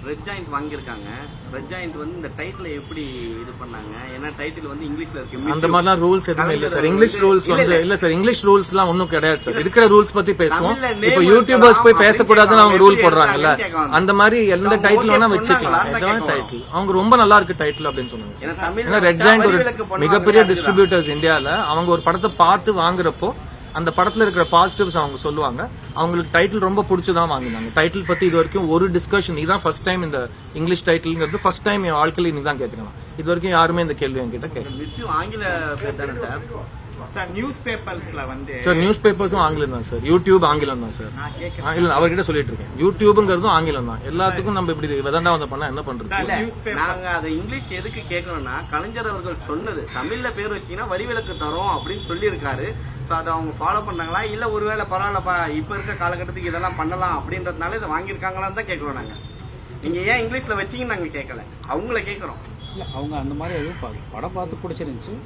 Red joint வாங்கியிருக்காங்க. Red joint வந்து இந்த டைட்டில் எப்படி இது பண்ணாங்க? ஏன்னா டைட்டில் வந்து இங்கிலீஷ்ல இருக்கு. அந்த மாதிரிலாம் ரூல்ஸ் எதுவுமே இல்ல சார். இங்கிலீஷ் ரூல்ஸ் வந்து இல்ல சார். இங்கிலீஷ் ரூல்ஸ் எல்லாம் ஒன்னும் கிடையாது சார். இருக்கிற ரூல்ஸ் பத்தி பேசுவோம். இப்போ யூடியூபர்ஸ் போய் பேசக்கூடாதுன்னு அவங்க ரூல் போடுறாங்கல்ல, அந்த மாதிரி எந்த டைட்டில் வேணா வச்சுக்கலாம். இதான் டைட்டில். அவங்க ரொம்ப நல்லா இருக்கு டைட்டில் அப்படின்னு சொன்னாங்க. ஏன்னா ரெட் ஜாயிண்ட் ஒரு மிகப்பெரிய டிஸ்ட்ரிபியூட்டர்ஸ் இந்தியால. அவங்க ஒரு படத்தை பார்த்து வாங்குறப்போ அந்த படத்துல இருக்கிற பாசிட்டிவ்ஸ் அவங்க சொல்லுவாங்க. அவங்களுக்கு டைட்டில் ரொம்ப பிடிச்சதான் வாங்கினாங்க. டைட்டில் பத்தி இது வரைக்கும் ஒரு டிஸ்கஷன், இதுதான் ஃபர்ஸ்ட் டைம் இந்த இங்கிலீஷ் டைட்டில்ங்கிறது ஃபர்ஸ்ட் டைம் என் வாழ்க்கையில இன்னைக்கு தான் கேட்கலாம். இது வரைக்கும் யாருமே இந்த கேள்வி என்கிட்ட கேட்கல. ஆங்கில சார் நியூஸ் பேப்பர்ஸ்ல வந்து சார் நியூஸ் பேப்பர்ஸும் ஆங்கிலம் தான் சார். யூடியூப் ஆங்கிலம் தான் சார். இல்ல அவர்கிட்ட சொல்லிட்டு இருக்கேன். யூடியூப்ங்கிறதும் ஆங்கிலம் தான். எல்லாத்துக்கும் நம்ம இப்படி விதண்டா வந்து பண்ணா என்ன பண்றது? நாங்க அதை இங்கிலீஷ் எதுக்கு கேட்கணும்னா, கலைஞர் அவர்கள் சொன்னது தமிழ்ல பேர் வச்சீங்கன்னா வரி விலக்கு தரோம் அப்படின்னு சொல்லி இருக்காரு. அதை அவங்க ஃபாலோ பண்ணாங்களா, இல்ல ஒருவேளை பரவாயில்லப்பா இப்ப இருக்க காலகட்டத்துக்கு இதெல்லாம் பண்ணலாம் அப்படின்றதுனால இதை வாங்கியிருக்காங்களான்னு தான் கேட்கறோம் நாங்க. நீங்க ஏன் இங்கிலீஷ்ல வச்சீங்கன்னு நாங்க கேட்கல, அவங்கள கேட்கறோம். அவங்க அந்த மாதிரி எதுவும் படம் பார்த்து பிடிச்சிருந்துச்சு.